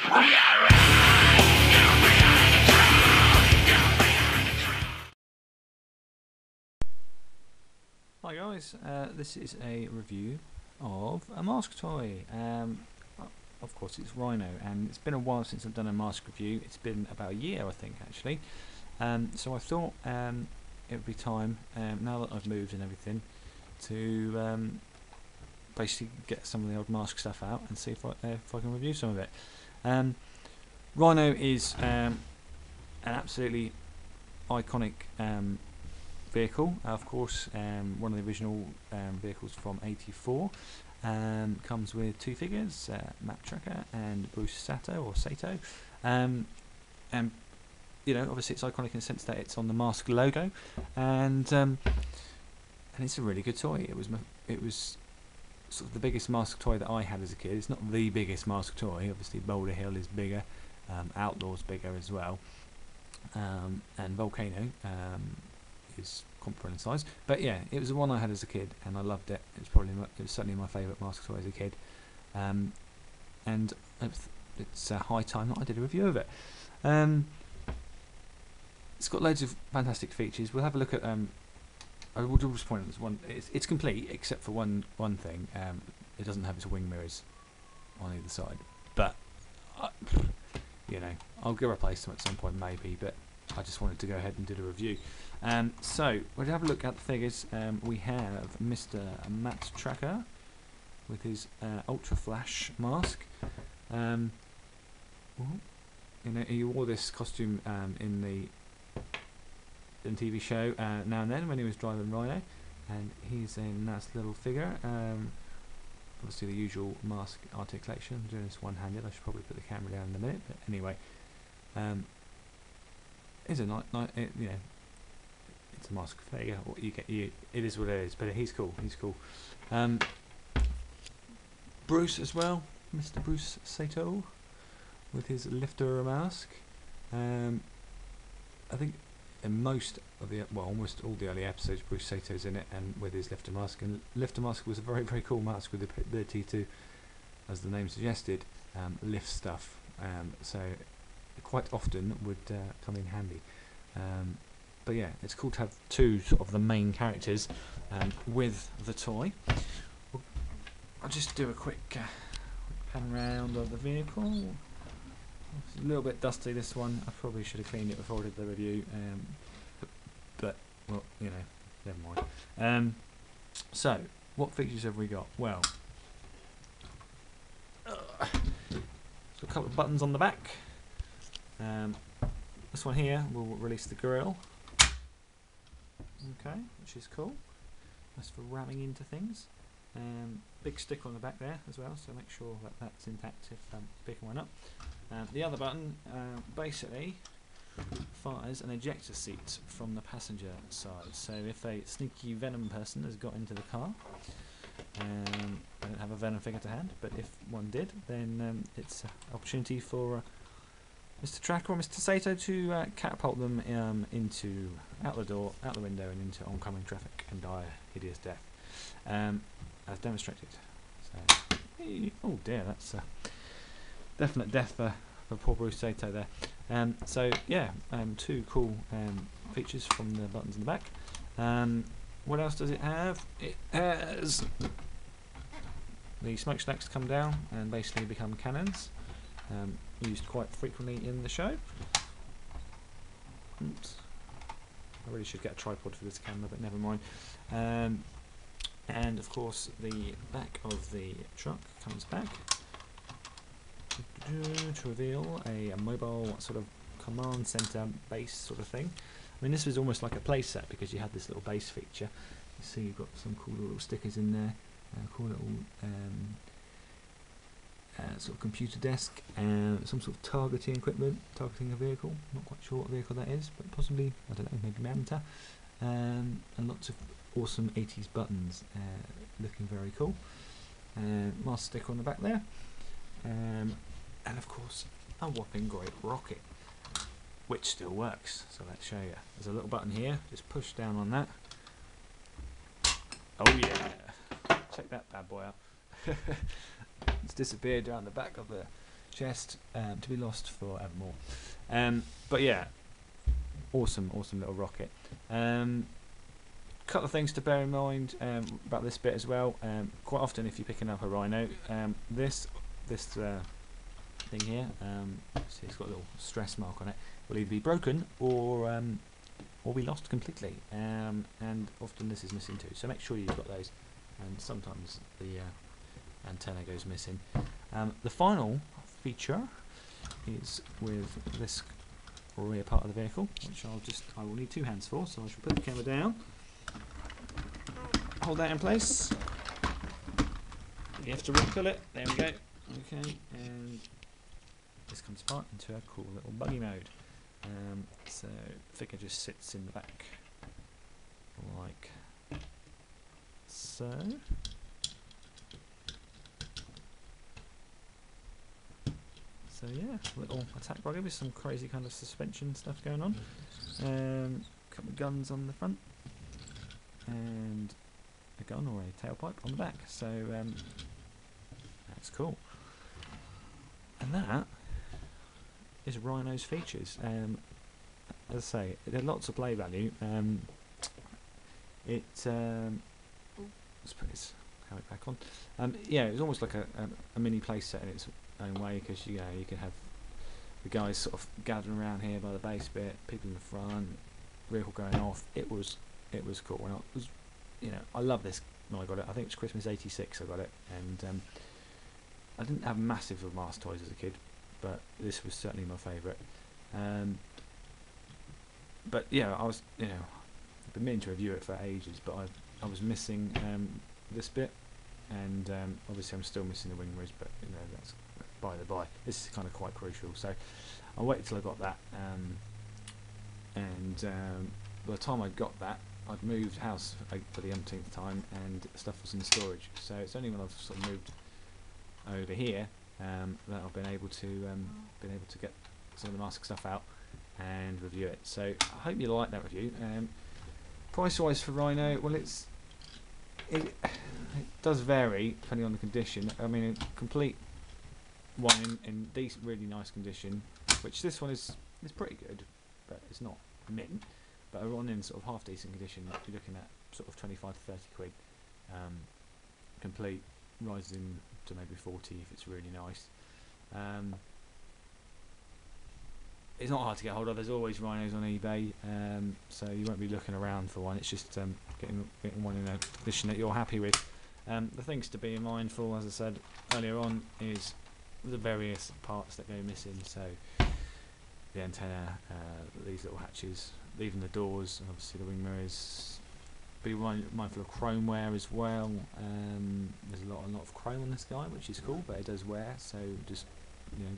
Hi guys, this is a review of a mask toy. Of course it's Rhino, and it's been a while since I've done a mask review. It's been about a year I think actually. So I thought it would be time, now that I've moved and everything, to basically get some of the old mask stuff out and see if I can review some of it. Rhino is an absolutely iconic vehicle, of course, one of the original vehicles from '84. Comes with two figures, Matt Tracker and Bruce Sato. And you know, obviously it's iconic in the sense that it's on the M.A.S.K logo, and it's a really good toy. It was sort of the biggest M.A.S.K toy that I had as a kid. It's not the biggest M.A.S.K toy. Obviously Boulder Hill is bigger, Outlaw's bigger as well, and Volcano is comparable in size. But yeah, it was the one I had as a kid, and I loved it. It was certainly my favourite M.A.S.K toy as a kid, and it's high time that I did a review of it. It's got loads of fantastic features. We'll have a look at. I will just point out this one. It's complete except for one thing. It doesn't have its wing mirrors on either side. But you know, I'll go replace them at some point maybe. But I just wanted to go ahead and do the review. So we'll have a look at the figures. We have Mr. Matt Tracker with his Ultra Flash mask. You know, he wore this costume in the TV show now and then when he was driving Rhino, and he's a nice little figure. Obviously the usual mask articulation. I'm doing this one-handed. I should probably put the camera down in a minute, but anyway, it's a you know, it's a mask figure. What you get, it is what it is. But he's cool. He's cool. Bruce as well, Mr. Bruce Sato, with his lifter mask. I think in most of the, well, almost all the early episodes, Bruce Sato's in it, and with his lifter mask. And lifter mask was a very, very cool mask with the ability to, as the name suggested, lift stuff. So quite often would come in handy. But yeah, it's cool to have two sort of the main characters with the toy. I'll just do a quick pan round of the vehicle. It's a little bit dusty, this one. I probably should have cleaned it before I did the review, but well, you know, never mind. So what features have we got? Well, so a couple of buttons on the back. This one here will release the grill. Okay, which is cool. That's for ramming into things. Big sticker on the back there as well, so make sure that that's intact if picking one up. The other button basically fires an ejector seat from the passenger side. So if a sneaky Venom person has got into the car, I don't have a Venom figure to hand, but if one did, then it's an opportunity for Mr. Tracker or Mr. Sato to catapult them out the door, out the window, and into oncoming traffic and die a hideous death, as demonstrated. So, oh dear, that's a definite death for poor Bruce Sato there. So yeah, two cool features from the buttons in the back. What else does it have? It has the smokestacks come down and basically become cannons, used quite frequently in the show. Oops. I really should get a tripod for this camera, but never mind. And of course the back of the truck comes back to reveal a mobile sort of command center base sort of thing. I mean, this was almost like a play set because you had this little base feature. You see you've got some cool little stickers in there, cool little sort of computer desk, and some sort of targeting equipment, targeting a vehicle. Not quite sure what vehicle that is, but possibly, I don't know, maybe Manta. And lots of awesome 80s buttons, looking very cool. Master sticker on the back there. And of course a whopping great rocket, which still works. So let's show you. There's a little button here, just push down on that. Oh yeah, check that bad boy out. It's disappeared down the back of the chest to be lost forevermore. But yeah, awesome little rocket. Couple of things to bear in mind about this bit as well. Quite often, if you're picking up a Rhino, this thing here, see it's got a little stress mark on it, will either be broken or be lost completely. And often this is missing too. So make sure you've got those. And sometimes the antenna goes missing. The final feature is with this rear part of the vehicle, which I will need 2 hands for. So I shall put the camera down. Hold that in place. You have to refill it. There we go. Okay, and this comes apart into a cool little buggy mode. So the figure just sits in the back, like so. So yeah, little attack buggy with some crazy kind of suspension stuff going on. Couple of guns on the front, and a gun or a tailpipe on the back. So that's cool. And that is Rhino's features. As I say, there are lots of play value. Let's put this camera back on. Yeah, it's almost like a mini play set in its own way, because you can have the guys sort of gathering around here by the base bit, people in the front, vehicle going off. It was cool. When I love this when I got it. I think it was Christmas '86 I got it, and I didn't have massive of M.A.S.K toys as a kid, but this was certainly my favourite. But yeah, I've been meaning to review it for ages, but I was missing this bit, and obviously I'm still missing the wing mirrors, but that's by the by. This is kind of quite crucial, so I waited till I got that, and by the time I got that, I'd moved house for the umpteenth time, and stuff was in storage. So it's only when I've sort of moved over here that I've been able to get some of the M.A.S.K stuff out and review it. So I hope you like that review. Price wise for Rhino, well, it does vary depending on the condition. I mean, a complete one in decent, really nice condition, which this one is pretty good, but it's not mint. But a one in sort of half decent condition, you're looking at sort of 25 to 30 quid. Complete rising to maybe 40 if it's really nice. It's not hard to get hold of. There's always Rhinos on eBay, so you won't be looking around for one. It's just getting one in a condition that you're happy with. The things to be mindful, as I said earlier on, is the various parts that go missing. So the antenna, these little hatches, leaving the doors, and obviously the wing mirrors. Be mindful of chrome wear as well. There's a lot of chrome on this guy, which is cool, but it does wear. So just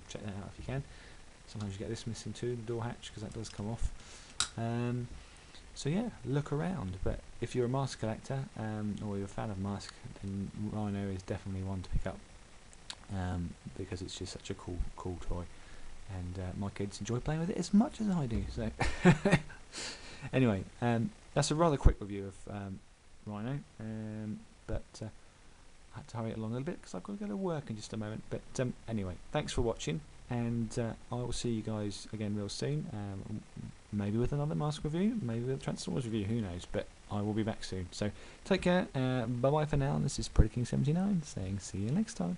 check that out if you can. Sometimes you get this missing too, the door hatch, because that does come off. So yeah, look around. But if you're a M.A.S.K collector, or you're a fan of M.A.S.K, then Rhino is definitely one to pick up, because it's just such a cool toy, and my kids enjoy playing with it as much as I do. So anyway, that's a rather quick review of Rhino, but I had to hurry it along a little bit because I've got to go to work in just a moment. But anyway, thanks for watching, and I will see you guys again real soon, maybe with another M.A.S.K review, maybe with a Transformers review, who knows, but I will be back soon. So take care, bye bye for now, and this is Pretty King 79 saying see you next time.